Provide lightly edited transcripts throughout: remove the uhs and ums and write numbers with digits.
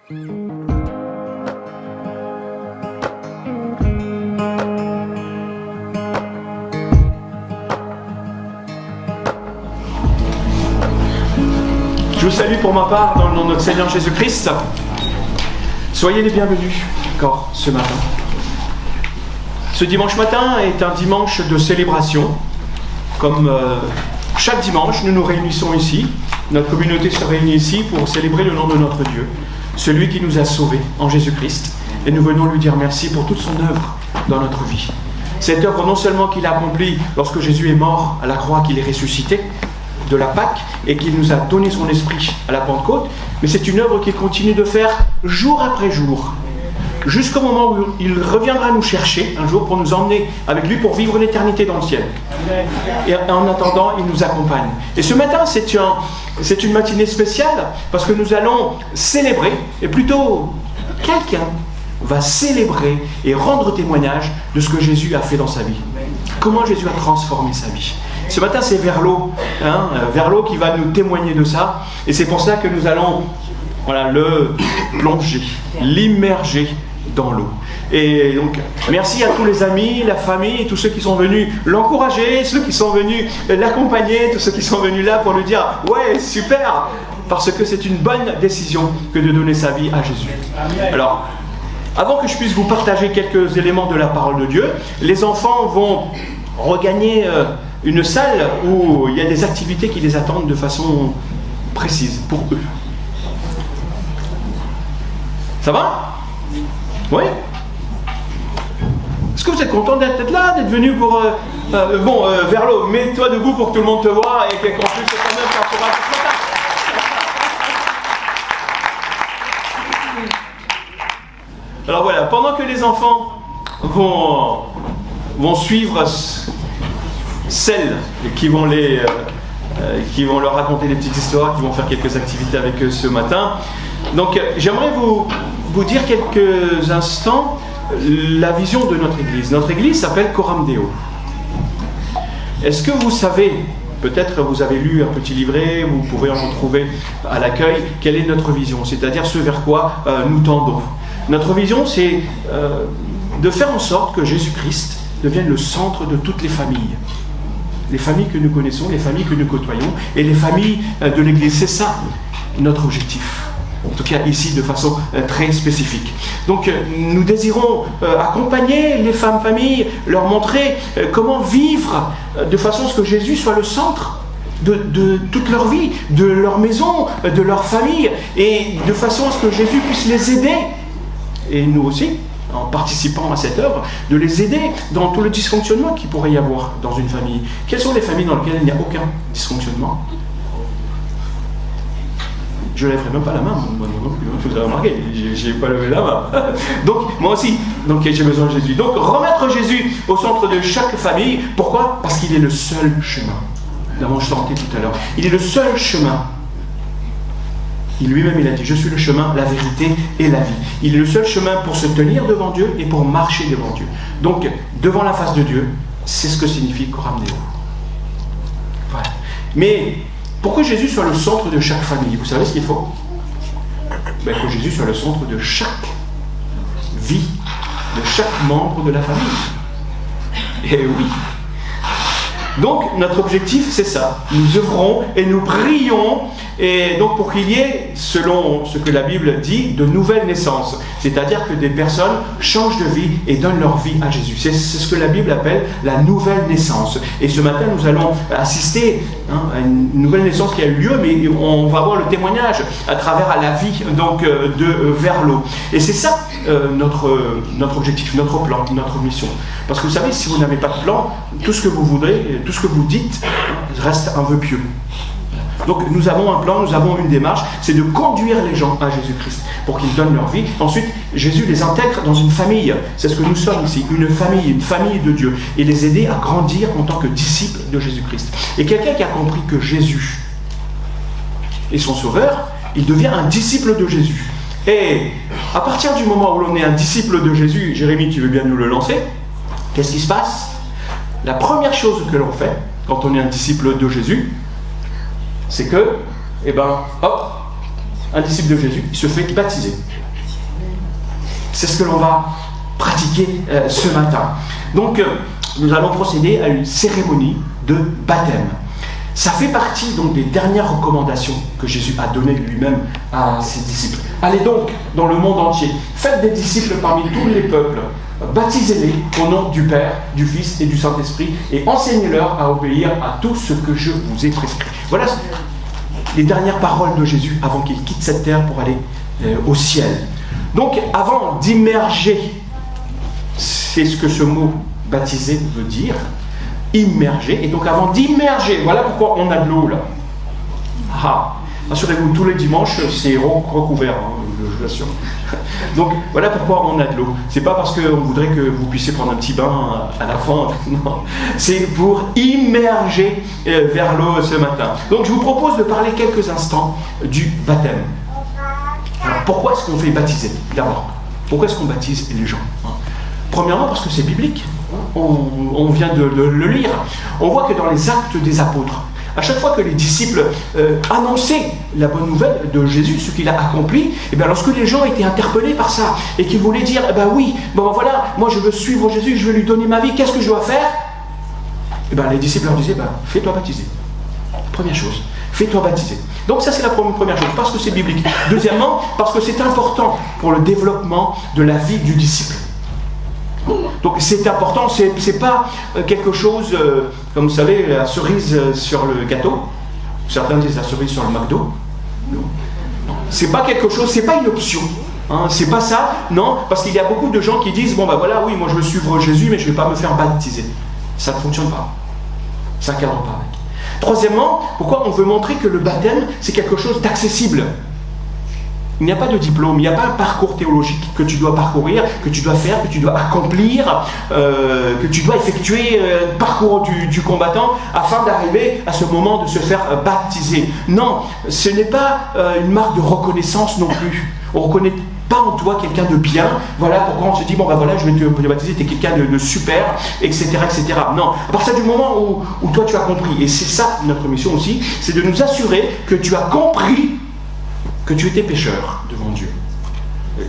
Je vous salue pour ma part dans le nom de notre Seigneur Jésus-Christ. Soyez les bienvenus encore ce matin. Ce dimanche matin est un dimanche de célébration. Comme chaque dimanche, nous nous réunissons ici. Notre communauté se réunit ici pour célébrer le nom de notre Dieu, celui qui nous a sauvés en Jésus-Christ. Et nous venons lui dire merci pour toute son œuvre dans notre vie. Cette œuvre, non seulement qu'il a accomplie lorsque Jésus est mort à la croix, qu'il est ressuscité de la Pâque et qu'il nous a donné son esprit à la Pentecôte, mais c'est une œuvre qu'il continue de faire jour après jour, jusqu'au moment où il reviendra nous chercher un jour pour nous emmener avec lui pour vivre l'éternité dans le ciel. Et en attendant, il nous accompagne. Et ce matin, c'est une matinée spéciale parce que nous allons célébrer, et plutôt quelqu'un va célébrer et rendre témoignage de ce que Jésus a fait dans sa vie. Comment Jésus a transformé sa vie. Ce matin, c'est Verlo, Verlo qui va nous témoigner de ça. Et c'est pour ça que nous allons le plonger, l'immerger dans l'eau. Et donc, merci à tous les amis, la famille, tous ceux qui sont venus l'encourager, ceux qui sont venus l'accompagner, tous ceux qui sont venus là pour lui dire « Ouais, super !» Parce que c'est une bonne décision que de donner sa vie à Jésus. Alors, avant que je puisse vous partager quelques éléments de la parole de Dieu, les enfants vont regagner une salle où il y a des activités qui les attendent de façon précise pour eux. Ça va ? Oui ? Est-ce que vous êtes content d'être là, d'être venu pour... Verlo, mets-toi debout pour que tout le monde te voie et qu'on puisse quand même t'encourager ce matin. Alors voilà, pendant que les enfants vont suivre celles qui vont leur raconter des petites histoires, qui vont faire quelques activités avec eux ce matin. Donc j'aimerais vous dire quelques instants la vision de notre église. Notre église s'appelle Coram Deo. Est-ce que vous savez, peut-être vous avez lu un petit livret, vous pouvez en retrouver à l'accueil, quelle est notre vision, c'est-à-dire ce vers quoi nous tendons. Notre vision, c'est de faire en sorte que Jésus-Christ devienne le centre de toutes les familles. Les familles que nous connaissons, les familles que nous côtoyons et les familles de l'Église. C'est ça notre objectif. En tout cas ici de façon très spécifique. Donc nous désirons accompagner les femmes familles, leur montrer comment vivre de façon à ce que Jésus soit le centre de toute leur vie, de leur maison, de leur famille, et de façon à ce que Jésus puisse les aider. Et nous aussi, en participant à cette œuvre, de les aider dans tout le dysfonctionnement qu'il pourrait y avoir dans une famille. Quelles sont les familles dans lesquelles il n'y a aucun dysfonctionnement ? Je ne lèverai même pas la main, moi non plus, vous avez remarqué, je n'ai pas levé la main. Donc, moi aussi, j'ai besoin de Jésus. Donc, remettre Jésus au centre de chaque famille. Pourquoi ? Parce qu'il est le seul chemin. Nous l'avons chanté tout à l'heure. Il est le seul chemin. Il lui-même, il a dit, je suis le chemin, la vérité et la vie. Il est le seul chemin pour se tenir devant Dieu et pour marcher devant Dieu. Donc, devant la face de Dieu, c'est ce que signifie Coram Deo. Voilà. Mais, pour que Jésus soit le centre de chaque famille, vous savez ce qu'il faut ? Que Jésus soit le centre de chaque vie, de chaque membre de la famille. Et oui. Donc, notre objectif, c'est ça. Nous œuvrons et nous prions, et donc pour qu'il y ait, selon ce que la Bible dit, de nouvelles naissances. C'est-à-dire que des personnes changent de vie et donnent leur vie à Jésus. C'est ce que la Bible appelle la nouvelle naissance. Et ce matin, nous allons assister à une nouvelle naissance qui a eu lieu, mais on va voir le témoignage à travers la vie donc, de Verlo. Et c'est ça notre objectif, notre plan, notre mission. Parce que vous savez, si vous n'avez pas de plan, tout ce que vous voudrez, tout ce que vous dites, reste un vœu pieux. Donc nous avons un plan, nous avons une démarche, c'est de conduire les gens à Jésus-Christ pour qu'ils donnent leur vie. Ensuite, Jésus les intègre dans une famille. C'est ce que nous sommes ici, une famille de Dieu. Et les aider à grandir en tant que disciples de Jésus-Christ. Et quelqu'un qui a compris que Jésus est son sauveur, il devient un disciple de Jésus. Et à partir du moment où l'on est un disciple de Jésus, Jérémie, tu veux bien nous le lancer ? Qu'est-ce qui se passe ? La première chose que l'on fait quand on est un disciple de Jésus, c'est que, un disciple de Jésus, il se fait baptiser. C'est ce que l'on va pratiquer ce matin. Donc, nous allons procéder à une cérémonie de baptême. Ça fait partie donc des dernières recommandations que Jésus a données lui-même à ses disciples. Allez donc dans le monde entier, faites des disciples parmi tous les peuples, baptisez-les au nom du Père, du Fils et du Saint-Esprit et enseignez-leur à obéir à tout ce que je vous ai prescrit. Voilà les dernières paroles de Jésus avant qu'il quitte cette terre pour aller au ciel. Donc avant d'immerger, c'est ce que ce mot baptiser veut dire, immerger, et donc avant d'immerger, voilà pourquoi on a de l'eau là. Rassurez-vous, tous les dimanches c'est recouvert, je vous assure. Donc voilà pourquoi on a de l'eau. C'est pas parce qu'on voudrait que vous puissiez prendre un petit bain à la fin, non. C'est pour immerger vers l'eau ce matin. Donc je vous propose de parler quelques instants du baptême. Alors pourquoi est-ce qu'on fait baptiser d'abord? Pourquoi est-ce qu'on baptise les gens? Premièrement parce que c'est biblique. On vient de le lire. On voit que dans les actes des apôtres, à chaque fois que les disciples annonçaient la bonne nouvelle de Jésus, ce qu'il a accompli, et bien lorsque les gens étaient interpellés par ça et qu'ils voulaient dire, oui, voilà, moi je veux suivre Jésus, je veux lui donner ma vie, qu'est-ce que je dois faire? Et bien les disciples leur disaient, fais-toi baptiser. Première chose, fais-toi baptiser. Donc ça c'est la première chose, parce que c'est biblique. Deuxièmement, parce que c'est important pour le développement de la vie du disciple. Donc c'est important, c'est pas quelque chose, comme vous savez, la cerise sur le gâteau. Certains disent la cerise sur le McDo. Non. C'est pas quelque chose, c'est pas une option. C'est pas ça, non, parce qu'il y a beaucoup de gens qui disent, voilà, oui, moi je veux suivre Jésus, mais je vais pas me faire baptiser. Ça ne fonctionne pas. Ça ne cadre pas avec. Troisièmement, pourquoi on veut montrer que le baptême, c'est quelque chose d'accessible. Il n'y a pas de diplôme, il n'y a pas un parcours théologique que tu dois parcourir, que tu dois faire, que tu dois accomplir, que tu dois effectuer un parcours du combattant afin d'arriver à ce moment de se faire baptiser. Non, ce n'est pas une marque de reconnaissance non plus. On ne reconnaît pas en toi quelqu'un de bien, voilà pourquoi on se dit, voilà, je vais te baptiser, tu es quelqu'un de super, etc., etc. Non, à partir du moment où toi tu as compris, et c'est ça notre mission aussi, c'est de nous assurer que tu as compris que tu étais pécheur devant Dieu.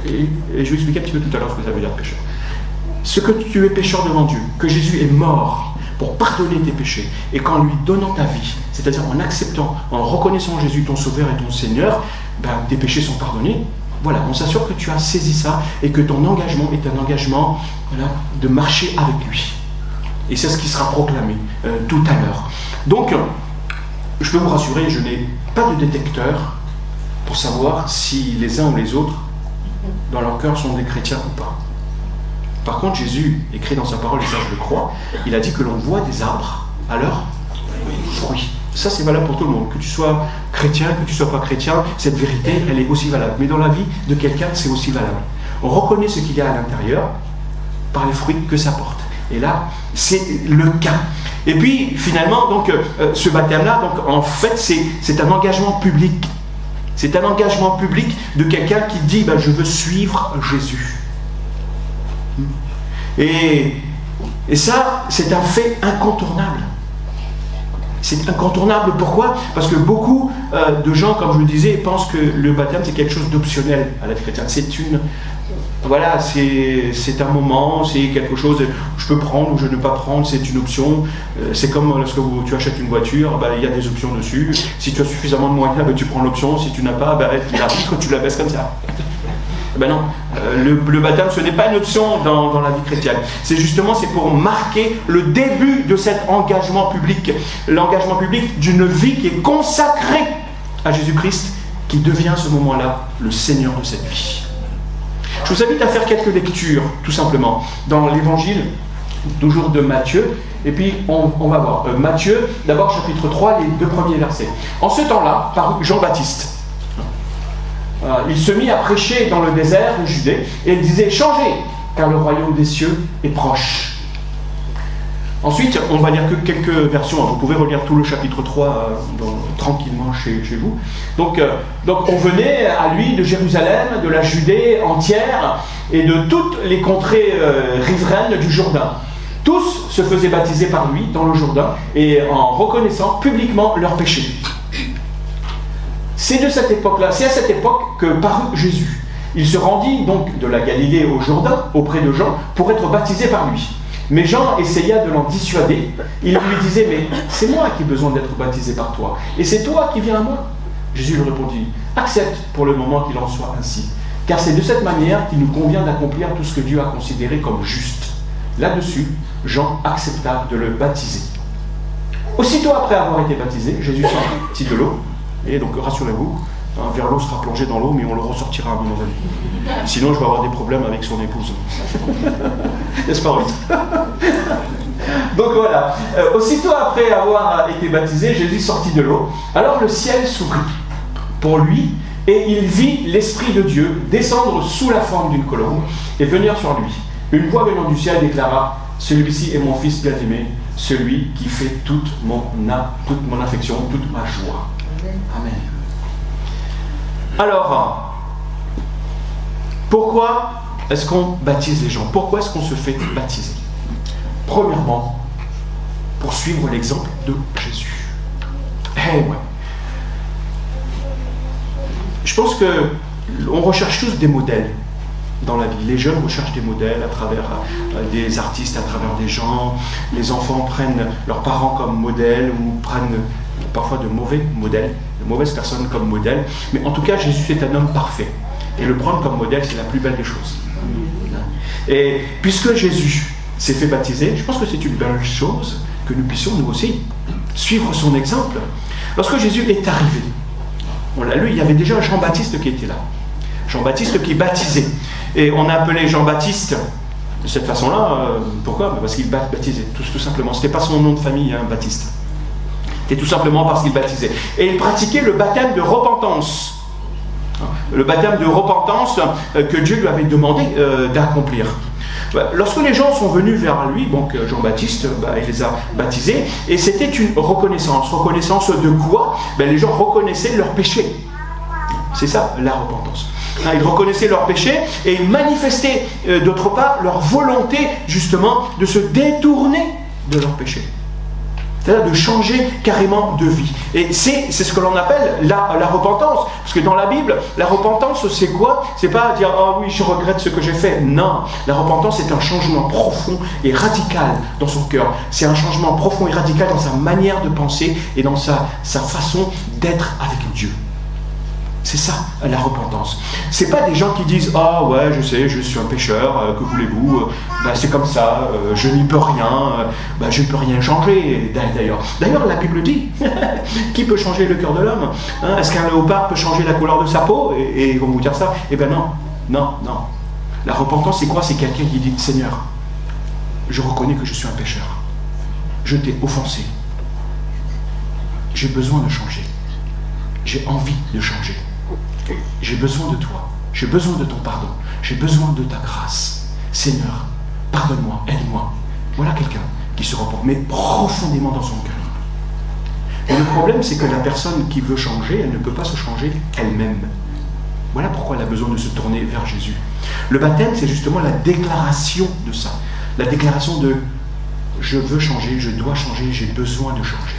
Et je vais expliquer un petit peu tout à l'heure ce que ça veut dire pécheur. Ce que tu es pécheur devant Dieu, que Jésus est mort pour pardonner tes péchés, et qu'en lui donnant ta vie, c'est-à-dire en acceptant, en reconnaissant Jésus ton Sauveur et ton Seigneur, tes péchés sont pardonnés. Voilà, on s'assure que tu as saisi ça et que ton engagement est un engagement de marcher avec lui. Et c'est ce qui sera proclamé tout à l'heure. Donc, je peux vous rassurer, je n'ai pas de détecteur pour savoir si les uns ou les autres, dans leur cœur, sont des chrétiens ou pas. Par contre, Jésus, écrit dans sa parole, et ça je le crois, il a dit que l'on voit des arbres à leurs fruits. Ça, c'est valable pour tout le monde. Que tu sois chrétien, que tu ne sois pas chrétien, cette vérité, elle est aussi valable. Mais dans la vie de quelqu'un, c'est aussi valable. On reconnaît ce qu'il y a à l'intérieur par les fruits que ça porte. Et là, c'est le cas. Et puis, finalement, donc, ce baptême-là, donc, en fait, c'est un engagement public. C'est un engagement public de quelqu'un qui dit je veux suivre Jésus. Et ça, c'est un fait incontournable. C'est incontournable. Pourquoi? Parce que beaucoup de gens, comme je le disais, pensent que le baptême, c'est quelque chose d'optionnel à la vie chrétienne. C'est un moment, c'est quelque chose que je peux prendre ou je ne peux pas prendre, c'est une option. C'est comme lorsque tu achètes une voiture, il y a des options dessus. Si tu as suffisamment de moyens, tu prends l'option. Si tu n'as pas, tu la baisses comme ça. Non, le baptême, ce n'est pas une option dans la vie chrétienne. C'est pour marquer le début de cet engagement public. L'engagement public d'une vie qui est consacrée à Jésus-Christ, qui devient à ce moment-là le Seigneur de cette vie. Je vous invite à faire quelques lectures, tout simplement, dans l'évangile, toujours de Matthieu, et puis on va voir. Matthieu, d'abord chapitre 3, les 2 premiers versets. En ce temps-là, parut Jean-Baptiste. Il se mit à prêcher dans le désert de Judée, et il disait « Changez, car le royaume des cieux est proche. » Ensuite, on va lire que quelques versions. Vous pouvez relire tout le chapitre 3 tranquillement chez vous. Donc, on venait à lui de Jérusalem, de la Judée entière et de toutes les contrées riveraines du Jourdain. Tous se faisaient baptiser par lui dans le Jourdain et en reconnaissant publiquement leurs péchés. C'est de cette époque-là, c'est à cette époque que parut Jésus. Il se rendit donc de la Galilée au Jourdain, auprès de Jean, pour être baptisé par lui. Mais Jean essaya de l'en dissuader. Il lui disait, mais c'est moi qui ai besoin d'être baptisé par toi, et c'est toi qui viens à moi. Jésus lui répondit, accepte pour le moment qu'il en soit ainsi, car c'est de cette manière qu'il nous convient d'accomplir tout ce que Dieu a considéré comme juste. Là-dessus, Jean accepta de le baptiser. Aussitôt après avoir été baptisé, Jésus sortit de l'eau, et donc rassurez-vous, un verlot sera plongé dans l'eau, mais on le ressortira à un moment donné. Sinon, je vais avoir des problèmes avec son épouse. N'est-ce pas, Ruth? Donc voilà. Aussitôt après avoir été baptisé, Jésus sortit de l'eau. Alors le ciel s'ouvrit pour lui, et il vit l'Esprit de Dieu descendre sous la forme d'une colombe et venir sur lui. Une voix venant du ciel déclara, « Celui-ci est mon Fils bien-aimé, celui qui fait toute mon affection, toute ma joie. » Amen. Alors, pourquoi est-ce qu'on baptise les gens? Pourquoi est-ce qu'on se fait baptiser? Premièrement, pour suivre l'exemple de Jésus. Eh ouais. Je pense qu'on recherche tous des modèles dans la vie. Les jeunes recherchent des modèles à travers des artistes, à travers des gens. Les enfants prennent leurs parents comme modèles ou prennent parfois de mauvais modèles, de mauvaises personnes comme modèles. Mais en tout cas, Jésus est un homme parfait. Et le prendre comme modèle, c'est la plus belle des choses. Et puisque Jésus s'est fait baptiser, je pense que c'est une belle chose que nous puissions nous aussi suivre son exemple. Lorsque Jésus est arrivé, on l'a lu, il y avait déjà Jean-Baptiste qui était là. Jean-Baptiste qui baptisait. Et on a appelé Jean-Baptiste de cette façon-là. Pourquoi? Parce qu'il baptisait, tout simplement. Ce n'était pas son nom de famille, hein, Baptiste. C'était tout simplement parce qu'il baptisait. Et il pratiquait le baptême de repentance. Le baptême de repentance que Dieu lui avait demandé d'accomplir. Lorsque les gens sont venus vers lui, donc Jean-Baptiste, il les a baptisés, et c'était une reconnaissance. Reconnaissance de quoi? Les gens reconnaissaient leurs péchés. C'est ça, la repentance. Ils reconnaissaient leurs péchés et ils manifestaient d'autre part leur volonté justement de se détourner de leurs péchés. C'est-à-dire de changer carrément de vie. Et c'est ce que l'on appelle la repentance. Parce que dans la Bible, la repentance, c'est quoi? C'est pas dire « Oh oui, je regrette ce que j'ai fait ». Non, la repentance, c'est un changement profond et radical dans son cœur. C'est un changement profond et radical dans sa manière de penser et dans sa façon d'être avec Dieu. C'est ça, la repentance. C'est pas des gens qui disent « Ah ouais, je sais, je suis un pécheur, que voulez-vous, c'est comme ça, je n'y peux rien, je ne peux rien changer. » D'ailleurs, la Bible dit « Qui peut changer le cœur de l'homme, hein? Est-ce qu'un léopard peut changer la couleur de sa peau ?» Et ils vont vous dire ça. Eh bien non. La repentance, c'est quoi? C'est quelqu'un qui dit « Seigneur, je reconnais que je suis un pécheur. Je t'ai offensé. J'ai besoin de changer. J'ai envie de changer. J'ai besoin de toi, j'ai besoin de ton pardon, j'ai besoin de ta grâce. Seigneur, pardonne-moi, aide-moi. Voilà quelqu'un qui se repent, mais profondément dans son cœur. Et le problème, c'est que la personne qui veut changer, elle ne peut pas se changer elle-même. Voilà pourquoi elle a besoin de se tourner vers Jésus. Le baptême, c'est justement la déclaration de ça. La déclaration de « je veux changer, je dois changer, j'ai besoin de changer ».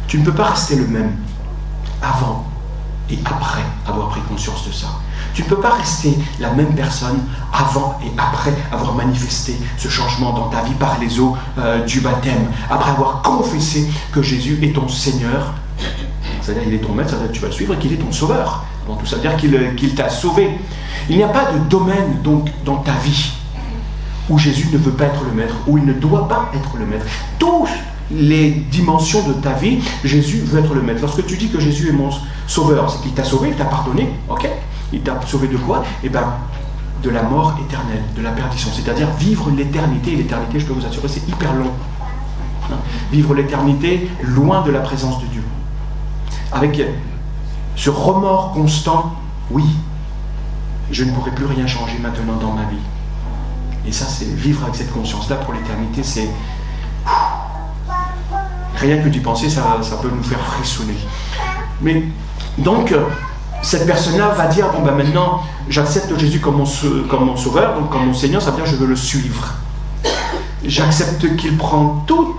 Tu ne peux pas rester le même avant et après avoir pris conscience de ça. Tu ne peux pas rester la même personne avant et après avoir manifesté ce changement dans ta vie par les eaux du baptême, après avoir confessé que Jésus est ton Seigneur, c'est-à-dire qu'il est ton maître, c'est-à-dire que tu vas le suivre et qu'il est ton sauveur. Avant tout, ça veut dire qu'il t'a sauvé. Il n'y a pas de domaine donc dans ta vie où Jésus ne veut pas être le maître, où il ne doit pas être le maître. Tous les dimensions de ta vie, Jésus veut être le maître. Lorsque tu dis que Jésus est mon sauveur, c'est qu'il t'a sauvé, il t'a pardonné, ok? Il t'a sauvé de quoi? Eh bien, de la mort éternelle, de la perdition, c'est-à-dire vivre l'éternité. Et l'éternité, je peux vous assurer, c'est hyper long. Vivre l'éternité loin de la présence de Dieu. Avec ce remords constant, oui, je ne pourrai plus rien changer maintenant dans ma vie. Et ça, c'est vivre avec cette conscience-là pour l'éternité, c'est... Rien que d'y penser, ça peut nous faire frissonner. Mais donc, cette personne-là va dire, bon ben maintenant, j'accepte Jésus comme mon sauveur, donc comme mon Seigneur, ça veut dire je veux le suivre. J'accepte qu'il prend toutes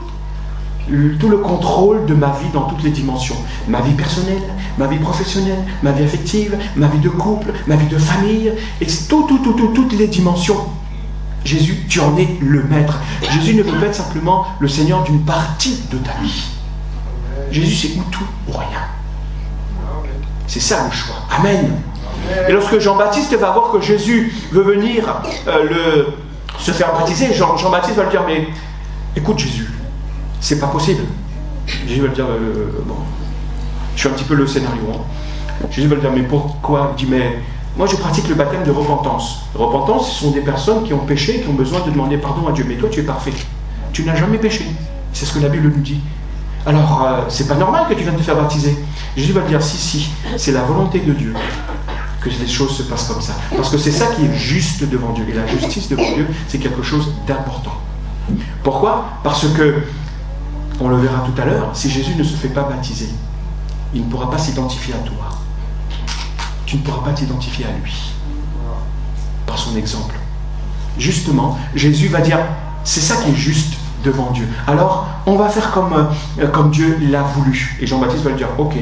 tout le contrôle de ma vie dans toutes les dimensions. Ma vie personnelle, ma vie professionnelle, ma vie affective, ma vie de couple, ma vie de famille, et toutes les dimensions. Jésus, tu en es le maître. Jésus ne veut pas être simplement le Seigneur d'une partie de ta vie. Jésus, c'est ou tout ou rien. C'est ça le choix. Amen. Et lorsque Jean-Baptiste va voir que Jésus veut venir se faire baptiser, Jean-Baptiste va lui dire, mais écoute Jésus, c'est pas possible. Jésus va lui dire, bon, je suis un petit peu le scénario. Jésus va lui dire, mais pourquoi? Il dit, mais moi je pratique le baptême de repentance. Repentance, ce sont des personnes qui ont péché, qui ont besoin de demander pardon à Dieu. Mais toi tu es parfait. Tu n'as jamais péché. C'est ce que la Bible nous dit. Alors, c'est pas normal que tu viennes te faire baptiser. Jésus va te dire, si, c'est la volonté de Dieu que les choses se passent comme ça. Parce que c'est ça qui est juste devant Dieu. Et la justice devant Dieu, c'est quelque chose d'important. Pourquoi? Parce que, on le verra tout à l'heure, si Jésus ne se fait pas baptiser, il ne pourra pas s'identifier à toi. Tu ne pourras pas t'identifier à lui. Par son exemple. Justement, Jésus va dire, c'est ça qui est juste devant Dieu. Alors, on va faire comme Dieu l'a voulu. Et Jean-Baptiste va lui dire, ok.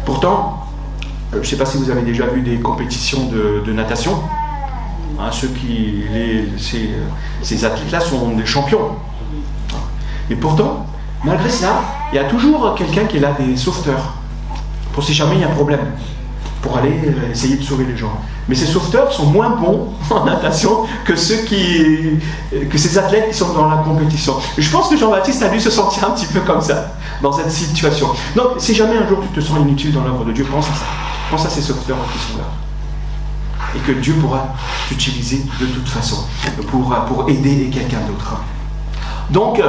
Pourtant, je ne sais pas si vous avez déjà vu des compétitions de natation. Hein, ces athlètes-là sont des champions. Et pourtant, malgré cela, il y a toujours quelqu'un qui est là, des sauveteurs. Pour si jamais il y a un problème, pour aller essayer de sauver les gens. Mais ces sauveteurs sont moins bons en natation que ces athlètes qui sont dans la compétition. Je pense que Jean-Baptiste a dû se sentir un petit peu comme ça, dans cette situation. Donc, si jamais un jour tu te sens inutile dans l'œuvre de Dieu, pense à ça. Pense à ces sauveteurs qui sont là. Et que Dieu pourra t'utiliser de toute façon pour aider quelqu'un d'autre. Donc,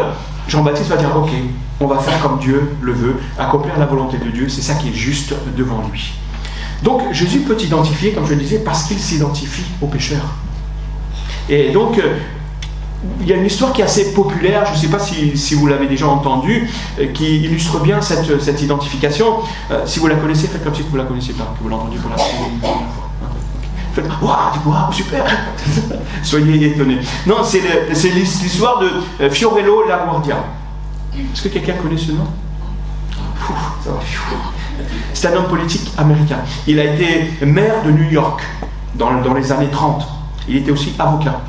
Jean-Baptiste va dire, ok, on va faire comme Dieu le veut, accomplir la volonté de Dieu, c'est ça qui est juste devant lui. Donc, Jésus peut t'identifier, comme je le disais, parce qu'il s'identifie aux pécheurs. Et donc, il y a une histoire qui est assez populaire, je ne sais pas si vous l'avez déjà entendue, qui illustre bien cette identification. Si vous la connaissez, faites comme si vous ne la connaissez pas, que vous l'entendiez pour la première fois. Faites « Waouh, super !» Soyez étonnés. Non, c'est l'histoire de Fiorello LaGuardia. Est-ce que quelqu'un connaît ce nom? Ça va. C'est un homme politique américain. Il a été maire de New York dans les années 30. Il était aussi avocat.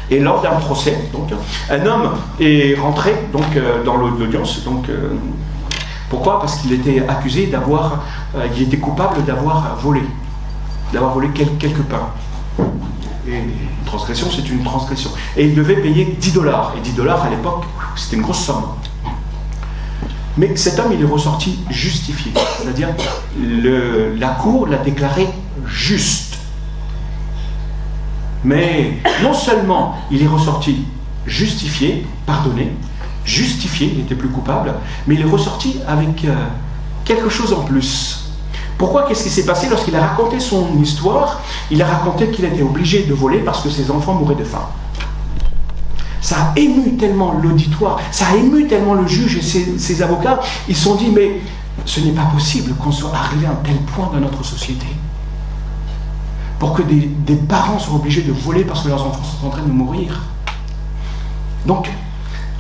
Et lors d'un procès, donc, un homme est rentré dans l'audience. Pourquoi? Parce qu'il était accusé il était coupable d'avoir volé quelques pains. Et une transgression, c'est une transgression. Et il devait payer $10. Et $10 à l'époque, c'était une grosse somme. Mais cet homme, il est ressorti justifié. C'est-à-dire, la cour l'a déclaré juste. Mais non seulement il est ressorti justifié, pardonné, justifié, il n'était plus coupable, mais il est ressorti avec quelque chose en plus. Pourquoi? Qu'est-ce qui s'est passé? Lorsqu'il a raconté son histoire, il a raconté qu'il était obligé de voler parce que ses enfants mouraient de faim. Ça a ému tellement l'auditoire, ça a ému tellement le juge et ses avocats. Ils se sont dit, mais ce n'est pas possible qu'on soit arrivé à un tel point dans notre société. Pour que des parents soient obligés de voler parce que leurs enfants sont en train de mourir. Donc,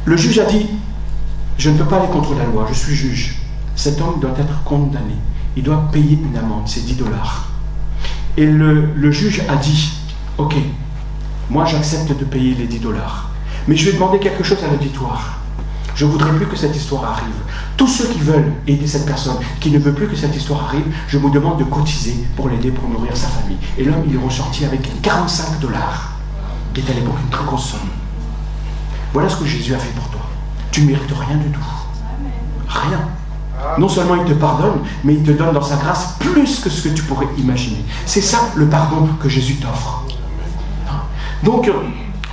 le juge a dit, je ne peux pas aller contre la loi, je suis juge. Cet homme doit être condamné. Il doit payer une amende, c'est $10. Et le juge a dit, ok, moi j'accepte de payer les $10. Mais je vais demander quelque chose à l'auditoire. Je ne voudrais plus que cette histoire arrive. Tous ceux qui veulent aider cette personne, qui ne veut plus que cette histoire arrive, je vous demande de cotiser pour l'aider, pour nourrir sa famille. Et l'homme, il est ressorti avec $45, qui est à l'époque une très grosse somme. Voilà ce que Jésus a fait pour toi. Tu ne mérites rien du tout. Rien. Non seulement il te pardonne, mais il te donne dans sa grâce plus que ce que tu pourrais imaginer. C'est ça le pardon que Jésus t'offre. Donc,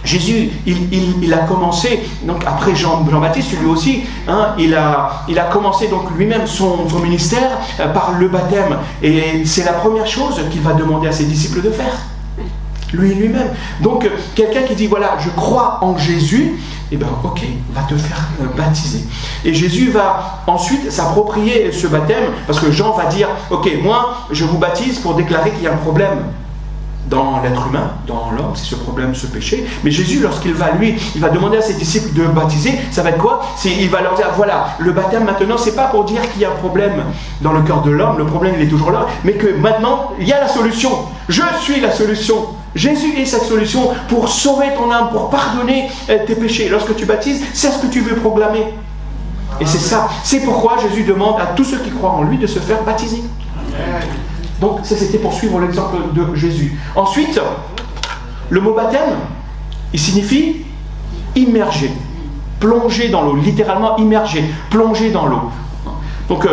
Jésus, il a commencé, donc après Jean-Baptiste, lui aussi, il a commencé donc lui-même son ministère par le baptême. Et c'est la première chose qu'il va demander à ses disciples de faire. Lui-même. Donc, quelqu'un qui dit, voilà, je crois en Jésus, eh bien, ok, va te faire baptiser. Et Jésus va ensuite s'approprier ce baptême, parce que Jean va dire, ok, moi, je vous baptise pour déclarer qu'il y a un problème. dans l'être humain, dans l'homme, c'est ce problème, ce péché. Mais Jésus, lorsqu'il va, lui, il va demander à ses disciples de baptiser, ça va être quoi? Il va leur dire, voilà, le baptême maintenant, c'est pas pour dire qu'il y a un problème dans le cœur de l'homme, le problème il est toujours là, mais que maintenant, il y a la solution. Je suis la solution. Jésus est cette solution pour sauver ton âme, pour pardonner tes péchés. Lorsque tu baptises, c'est ce que tu veux proclamer. Et c'est ça. C'est pourquoi Jésus demande à tous ceux qui croient en lui de se faire baptiser. Donc ça c'était pour suivre l'exemple de Jésus. Ensuite, le mot baptême, il signifie immerger, plonger dans l'eau, littéralement immerger, plonger dans l'eau. Donc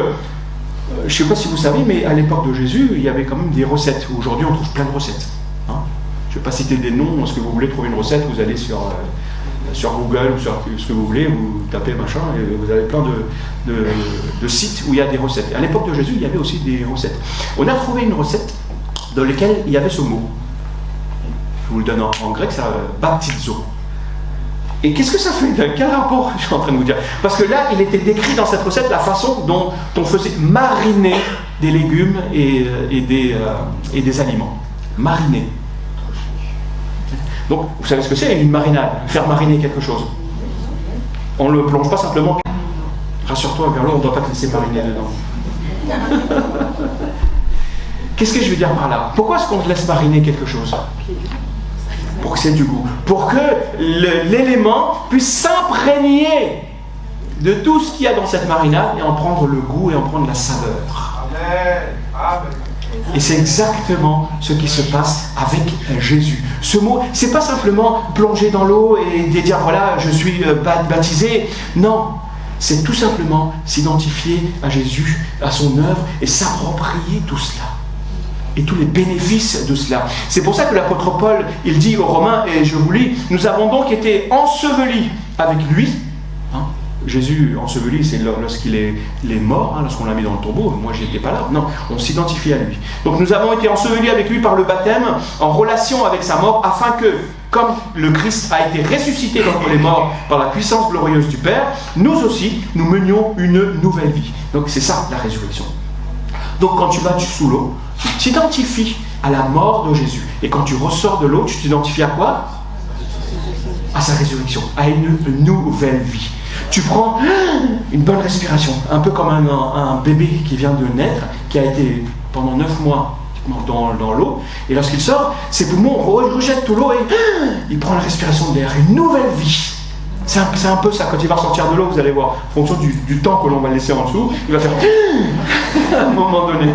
je ne sais pas si vous savez, mais à l'époque de Jésus, il y avait quand même des recettes. Aujourd'hui on trouve plein de recettes. Je ne vais pas citer des noms, est-ce que vous voulez trouver une recette, vous allez sur Google ou sur ce que vous voulez, vous tapez machin, et vous avez plein de sites où il y a des recettes. À l'époque de Jésus, il y avait aussi des recettes. On a trouvé une recette dans laquelle il y avait ce mot. Je vous le donne en grec, ça baptizo. Et qu'est-ce que ça fait? Quel rapport je suis en train de vous dire? Parce que là, il était décrit dans cette recette la façon dont on faisait mariner des légumes et des aliments. Mariner. Donc, vous savez ce que c'est une marinade, faire mariner quelque chose. On ne le plonge pas simplement. Rassure-toi, vers l'eau, on ne doit pas te laisser mariner dedans. Qu'est-ce que je veux dire par là? Pourquoi est-ce qu'on te laisse mariner quelque chose? Pour que c'est du goût. Pour que l'élément puisse s'imprégner de tout ce qu'il y a dans cette marinade et en prendre le goût et en prendre la saveur. Amen. Et c'est exactement ce qui se passe avec Jésus. Ce mot, c'est pas simplement plonger dans l'eau et dire voilà, je suis baptisé. Non, c'est tout simplement s'identifier à Jésus, à son œuvre et s'approprier tout cela. Et tous les bénéfices de cela. C'est pour ça que l'apôtre Paul, il dit aux Romains, et je vous lis, nous avons donc été ensevelis avec lui. Jésus enseveli, c'est lorsqu'il est mort, lorsqu'on l'a mis dans le tombeau. Moi, je n'étais pas là. Non, on s'identifie à lui. Donc, nous avons été ensevelis avec lui par le baptême, en relation avec sa mort, afin que, comme le Christ a été ressuscité d'entre les morts par la puissance glorieuse du Père, nous aussi, nous menions une nouvelle vie. Donc, c'est ça, la résurrection. Donc, quand tu vas sous l'eau, tu t'identifies à la mort de Jésus. Et quand tu ressors de l'eau, tu t'identifies à quoi? À sa résurrection, à une nouvelle vie. Tu prends une bonne respiration, un peu comme un bébé qui vient de naître, qui a été pendant 9 mois dans l'eau, et lorsqu'il sort, ses poumons rejettent tout l'eau et il prend la respiration de l'air, une nouvelle vie. C'est un peu ça, quand il va ressortir de l'eau, vous allez voir, en fonction du temps que l'on va laisser en dessous, il va faire à un moment donné.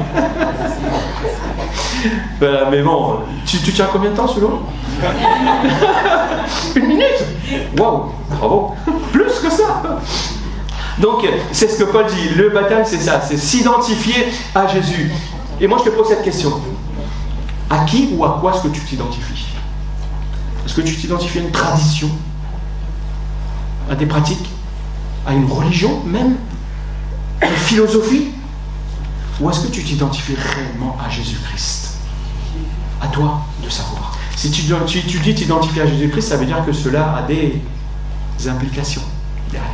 Voilà, mais bon, tu tiens combien de temps sous l'eau? 1 minute. Waouh, bravo. Plus que ça. Donc, c'est ce que Paul dit. Le baptême, c'est ça. C'est s'identifier à Jésus. Et moi, je te pose cette question. À qui ou à quoi est-ce que tu t'identifies? Est-ce que tu t'identifies à une tradition? À des pratiques? À une religion même? À une philosophie? Ou est-ce que tu t'identifies réellement à Jésus-Christ? À toi de savoir. Si tu dis t'identifier à Jésus-Christ, ça veut dire que cela a des implications derrière.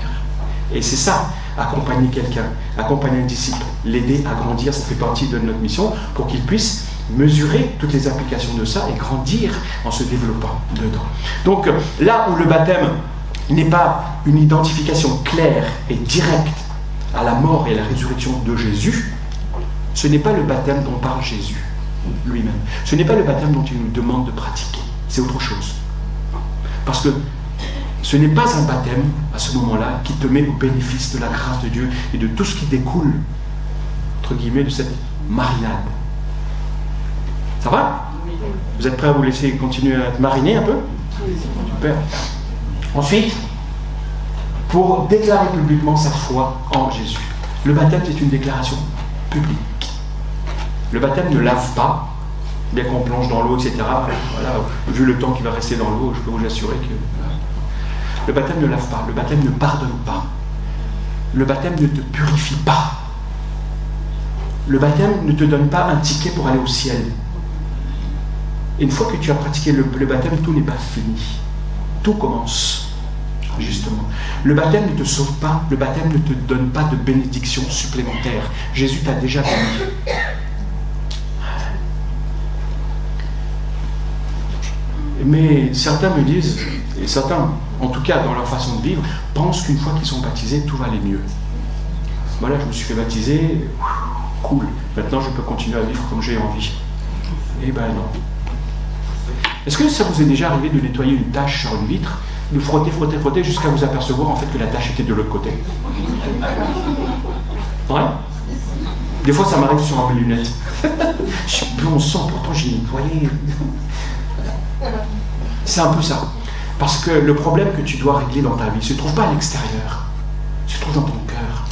Et c'est ça, accompagner quelqu'un, accompagner un disciple, l'aider à grandir, ça fait partie de notre mission, pour qu'il puisse mesurer toutes les implications de ça et grandir en se développant dedans. Donc là où le baptême n'est pas une identification claire et directe à la mort et à la résurrection de Jésus, ce n'est pas le baptême dont parle Jésus lui-même. Ce n'est pas le baptême dont il nous demande de pratiquer. C'est autre chose. Parce que ce n'est pas un baptême, à ce moment-là, qui te met au bénéfice de la grâce de Dieu et de tout ce qui découle, entre guillemets, de cette marinade. Ça va? Vous êtes prêts à vous laisser continuer à te mariner un peu? Super. Ensuite, pour déclarer publiquement sa foi en Jésus. Le baptême, c'est une déclaration publique. Le baptême ne lave pas, bien qu'on plonge dans l'eau, etc. Voilà, vu le temps qui va rester dans l'eau, je peux vous assurer que... Le baptême ne lave pas, le baptême ne pardonne pas. Le baptême ne te purifie pas. Le baptême ne te donne pas un ticket pour aller au ciel. Et une fois que tu as pratiqué le baptême, tout n'est pas fini. Tout commence, justement. Le baptême ne te sauve pas, le baptême ne te donne pas de bénédiction supplémentaire. Jésus t'a déjà béni. Mais certains me disent, et certains, en tout cas dans leur façon de vivre, pensent qu'une fois qu'ils sont baptisés, tout va aller mieux. Voilà, je me suis fait baptiser, cool, maintenant je peux continuer à vivre comme j'ai envie. Eh ben non. Est-ce que ça vous est déjà arrivé de nettoyer une tache sur une vitre, de frotter jusqu'à vous apercevoir en fait que la tache était de l'autre côté? Ouais. Des fois ça m'arrive sur mes lunettes. Je suis blond sang, pourtant j'ai nettoyé. C'est un peu ça. Parce que le problème que tu dois régler dans ta vie ne se trouve pas à l'extérieur, il se trouve dans ton cœur,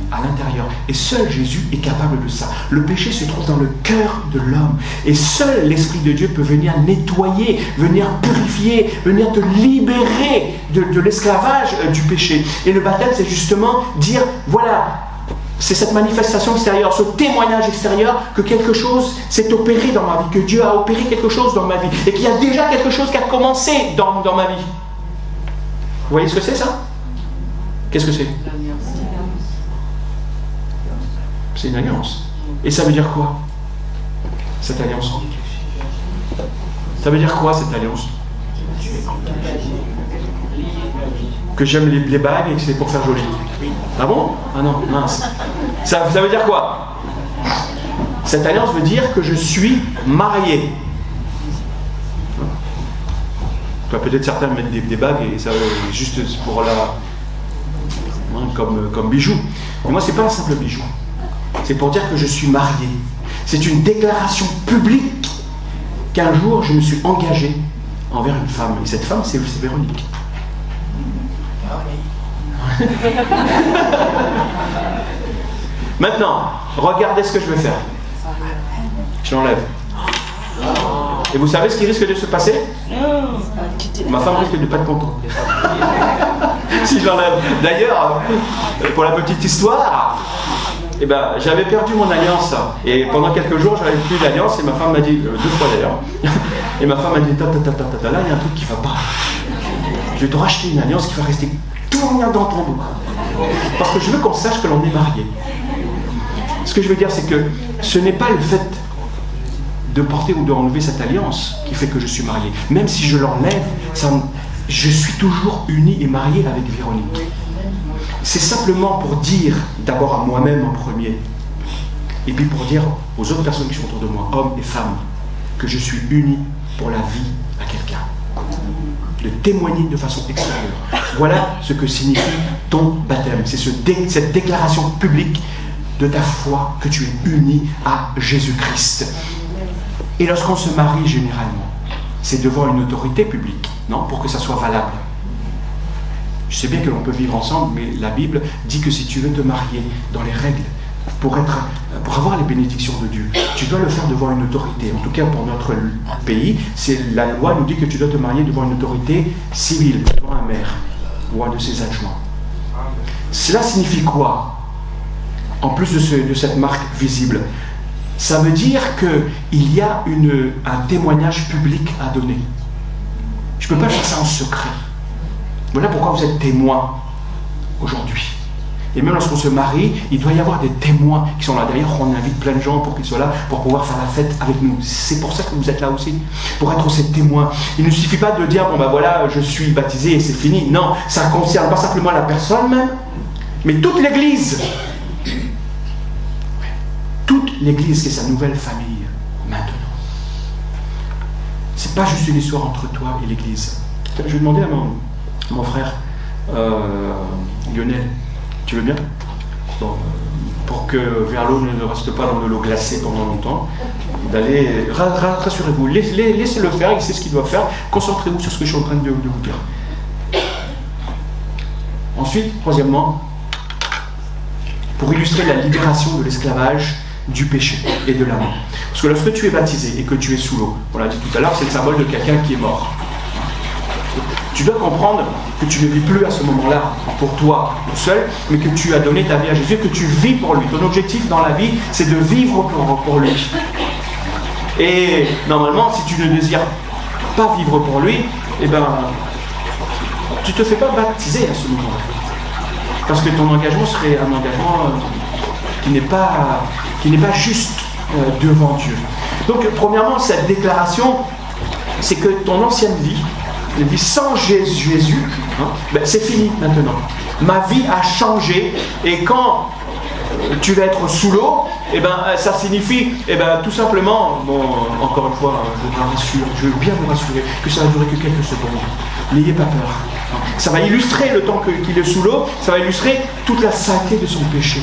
à l'intérieur. Et seul Jésus est capable de ça. Le péché se trouve dans le cœur de l'homme. Et seul l'Esprit de Dieu peut venir nettoyer, venir purifier, venir te libérer de l'esclavage du péché. Et le baptême, c'est justement dire, voilà, c'est cette manifestation extérieure, ce témoignage extérieur que quelque chose s'est opéré dans ma vie, que Dieu a opéré quelque chose dans ma vie, et qu'il y a déjà quelque chose qui a commencé dans ma vie. Vous voyez ce que c'est ça? Qu'est-ce que c'est? C'est une alliance. Et ça veut dire quoi, cette alliance? Ça veut dire quoi, cette alliance? Que j'aime les bagues et que c'est pour faire joli. Ah bon? Ah non, mince. Ça veut dire quoi? Cette alliance veut dire que je suis marié. Peut-être certains mettent des bagues et ça juste pour la... comme bijou. Mais moi, c'est pas un simple bijou. C'est pour dire que je suis marié. C'est une déclaration publique qu'un jour, je me suis engagé envers une femme. Et cette femme, c'est Véronique. Maintenant, regardez ce que je vais faire. Je l'enlève. Et vous savez ce qui risque de se passer? Ma femme risque de ne pas être contente. Si je l'enlève. D'ailleurs, pour la petite histoire, eh ben, j'avais perdu mon alliance. Et pendant quelques jours, j'avais plus d'alliance. Et ma femme m'a dit, 2 fois d'ailleurs, et ma femme m'a dit, là, il y a un truc qui ne va pas. Je vais te racheter une alliance qui va rester tournée dans ton dos. Parce que je veux qu'on sache que l'on est marié. Ce que je veux dire, c'est que ce n'est pas le fait de porter ou de enlever cette alliance qui fait que je suis marié. Même si je l'enlève, je suis toujours uni et marié avec Véronique. C'est simplement pour dire d'abord à moi-même en premier, et puis pour dire aux autres personnes qui sont autour de moi, hommes et femmes, que je suis uni pour la vie à quelqu'un. De témoigner de façon extérieure. Voilà ce que signifie ton baptême. C'est cette déclaration publique de ta foi que tu es uni à Jésus-Christ. Et lorsqu'on se marie généralement, c'est devant une autorité publique, non? Pour que ça soit valable. Je sais bien que l'on peut vivre ensemble, mais la Bible dit que si tu veux te marier dans les règles, pour avoir les bénédictions de Dieu, tu dois le faire devant une autorité. En tout cas, pour notre pays, la loi nous dit que tu dois te marier devant une autorité civile, devant un maire ou un de ses adjoints. Cela signifie quoi? En plus de cette marque visible, ça veut dire qu'il y a un témoignage public à donner. Je ne peux pas faire ça en secret. Voilà pourquoi vous êtes témoins aujourd'hui. Et même lorsqu'on se marie, il doit y avoir des témoins qui sont là. D'ailleurs, on invite plein de gens pour qu'ils soient là, pour pouvoir faire la fête avec nous. C'est pour ça que vous êtes là aussi, pour être ces témoins. Il ne suffit pas de dire, bon ben voilà, je suis baptisé et c'est fini. Non, ça ne concerne pas simplement la personne même, mais toute l'Église. Toute l'Église qui est sa nouvelle famille, maintenant. C'est pas juste une histoire entre toi et l'Église. Je vais demander à mon frère Lionel, tu veux bien? Bon, pour que Verlo ne reste pas dans de l'eau glacée pendant longtemps, d'aller, rassurez-vous, laissez-le faire, il sait ce qu'il doit faire, concentrez-vous sur ce que je suis en train de vous dire. Ensuite, troisièmement, pour illustrer la libération de l'esclavage, du péché et de la mort. Parce que lorsque tu es baptisé et que tu es sous l'eau, on l'a dit tout à l'heure, c'est le symbole de quelqu'un qui est mort. Tu dois comprendre que tu ne vis plus à ce moment-là pour toi tout seul, mais que tu as donné ta vie à Jésus, que tu vis pour lui. Ton objectif dans la vie, c'est de vivre pour lui. Et normalement, si tu ne désires pas vivre pour lui, eh ben, tu ne te fais pas baptiser à ce moment-là. Parce que ton engagement serait un engagement qui n'est pas juste devant Dieu. Donc, premièrement, cette déclaration c'est que ton ancienne vie, une vie sans Jésus, c'est fini maintenant. Ma vie a changé, et quand tu vas être sous l'eau, ça signifie tout simplement, encore une fois, je veux bien vous rassurer que ça va durer que quelques secondes. N'ayez pas peur. Ça va illustrer le temps qu'il est sous l'eau, ça va illustrer toute la saleté de son péché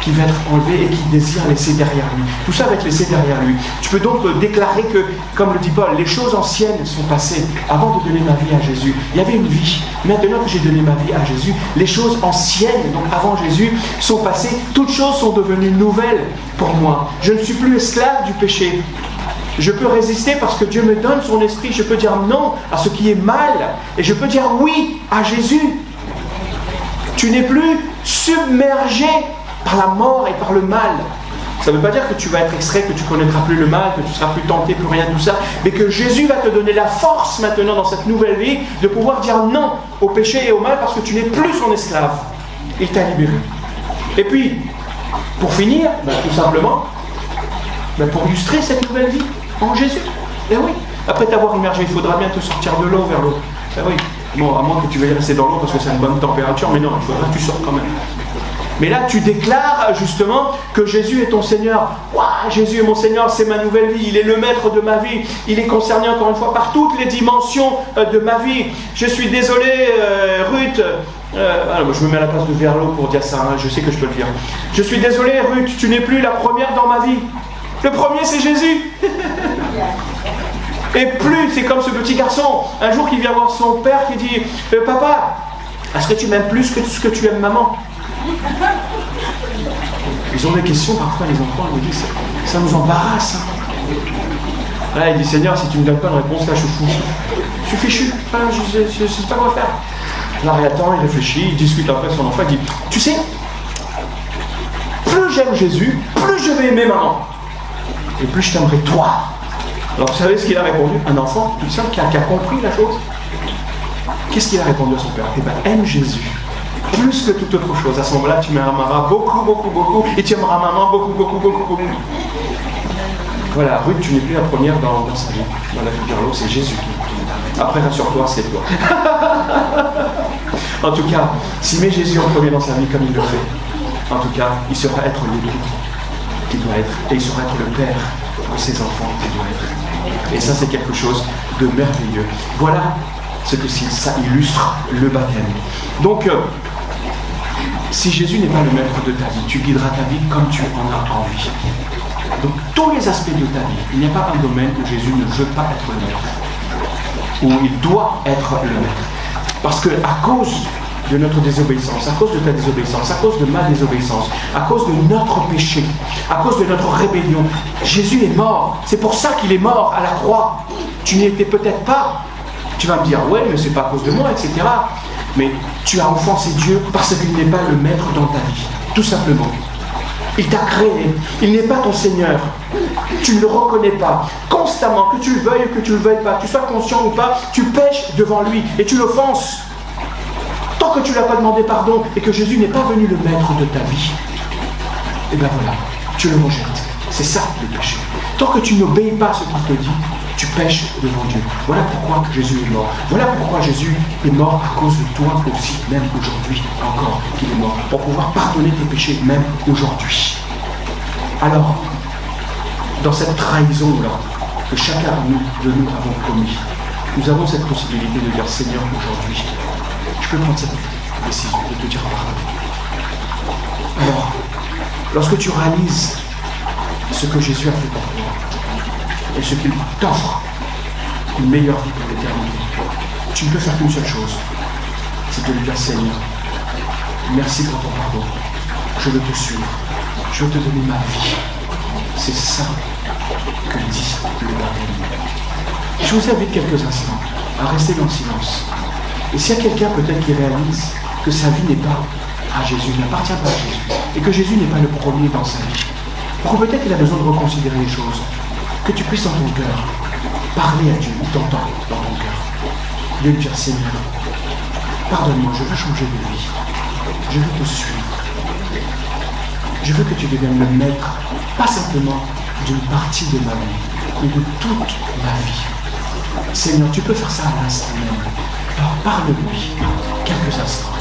qui va être enlevé et qu'il désire laisser derrière lui. Tout ça va être laissé derrière lui. Tu peux donc déclarer que, comme le dit Paul, les choses anciennes sont passées. Avant de donner ma vie à Jésus, il y avait une vie. Maintenant que j'ai donné ma vie à Jésus, les choses anciennes, donc avant Jésus, sont passées. Toutes choses sont devenues nouvelles pour moi. Je ne suis plus esclave du péché. Je peux résister parce que Dieu me donne son esprit. Je peux dire non à ce qui est mal. Et je peux dire oui à Jésus. Tu n'es plus submergé par la mort et par le mal. Ça ne veut pas dire que tu vas être extrait, que tu ne connaîtras plus le mal, que tu ne seras plus tenté, plus rien de tout ça, mais que Jésus va te donner la force maintenant dans cette nouvelle vie de pouvoir dire non au péché et au mal parce que tu n'es plus son esclave. Il t'a libéré. Et puis, pour finir, tout simplement, pour illustrer cette nouvelle vie en Jésus. Et oui, après t'avoir immergé, il faudra bien te sortir de l'eau vers l'eau. Et oui, à moins que tu veuilles rester dans l'eau parce que c'est une bonne température, mais non, il faudra que tu sortes quand même. Mais là, tu déclares justement que Jésus est ton Seigneur. Waouh, Jésus est mon Seigneur, c'est ma nouvelle vie. Il est le maître de ma vie. Il est concerné encore une fois par toutes les dimensions de ma vie. Je suis désolé, Ruth. Je me mets à la place de Verlo pour dire ça. Je sais que je peux le dire. Je suis désolé, Ruth. Tu n'es plus la première dans ma vie. Le premier, c'est Jésus. Et plus, c'est comme ce petit garçon. Un jour, qui vient voir son père qui dit Papa, est-ce que tu m'aimes plus que ce que tu aimes maman? Ils ont des questions parfois, les enfants, ils me disent ça nous embarrasse. Là, il dit Seigneur, si tu ne me donnes pas de réponse, là, je suis fou. Je suis fichu. Je ne sais pas quoi faire. Là, il attend, il réfléchit, il discute après son enfant, il dit tu sais, plus j'aime Jésus, plus je vais aimer maman. Et plus je t'aimerai toi. Alors, vous savez ce qu'il a répondu? Un enfant, tout simple, qui a compris la chose. Qu'est-ce qu'il a répondu à son père? Aime Jésus plus que toute autre chose. À ce moment-là, tu m'aimeras beaucoup, beaucoup, beaucoup, et tu aimeras maman beaucoup, beaucoup, beaucoup, beaucoup. Voilà, Ruth, tu n'es plus la première dans sa vie. Dans la vie de Carlo, c'est Jésus qui. Après, rassure-toi, c'est toi. En tout cas, s'il met Jésus en premier dans sa vie comme il le fait, en tout cas, il saura être l'époux qu'il doit être, et il saura être le père pour ses enfants qu'il doit être. Et ça, c'est quelque chose de merveilleux. Voilà ce que ça illustre le baptême. Donc, si Jésus n'est pas le maître de ta vie, tu guideras ta vie comme tu en as envie. Donc, tous les aspects de ta vie, il n'y a pas un domaine où Jésus ne veut pas être le maître, où il doit être le maître. Parce que à cause de notre désobéissance, à cause de ta désobéissance, à cause de ma désobéissance, à cause de notre péché, à cause de notre rébellion, Jésus est mort. C'est pour ça qu'il est mort à la croix. Tu n'y étais peut-être pas. Tu vas me dire, ouais, mais c'est pas à cause de moi, etc. Mais tu as offensé Dieu parce qu'il n'est pas le maître dans ta vie. Tout simplement. Il t'a créé. Il n'est pas ton Seigneur. Tu ne le reconnais pas. Constamment, que tu le veuilles ou que tu ne le veuilles pas, que tu sois conscient ou pas, tu pèches devant lui et tu l'offenses. Tant que tu ne l'as pas demandé pardon et que Jésus n'est pas venu le maître de ta vie, et bien voilà, tu le rejettes. C'est ça le péché. Tant que tu n'obéis pas à ce qu'il te dit, tu pèches devant Dieu. Voilà pourquoi Jésus est mort. Voilà pourquoi Jésus est mort à cause de toi aussi, même aujourd'hui encore qu'il est mort, pour pouvoir pardonner tes péchés, même aujourd'hui. Alors, dans cette trahison-là, que chacun de nous avons commis, nous avons cette possibilité de dire Seigneur, aujourd'hui, je peux prendre cette décision de te dire pardon. Alors, lorsque tu réalises ce que Jésus a fait pour toi, et ce qu'il t'offre, une meilleure vie pour l'éternité, tu ne peux faire qu'une seule chose, c'est de lui dire Seigneur, merci pour ton pardon, je veux te suivre, je veux te donner ma vie. C'est ça que dit le baptême. Je vous invite quelques instants à rester dans le silence. Et s'il y a quelqu'un peut-être qui réalise que sa vie n'est pas à Jésus, n'appartient pas à Jésus, et que Jésus n'est pas le premier dans sa vie, ou que peut-être il a besoin de reconsidérer les choses, que tu puisses dans ton cœur parler à Dieu, ou t'entendre dans ton cœur, de lui dire Seigneur, pardonne-moi, je veux changer de vie, je veux te suivre, je veux que tu deviennes le maître, pas simplement d'une partie de ma vie, et de toute ma vie. Seigneur, tu peux faire ça à l'instant même. Alors parle-lui quelques instants.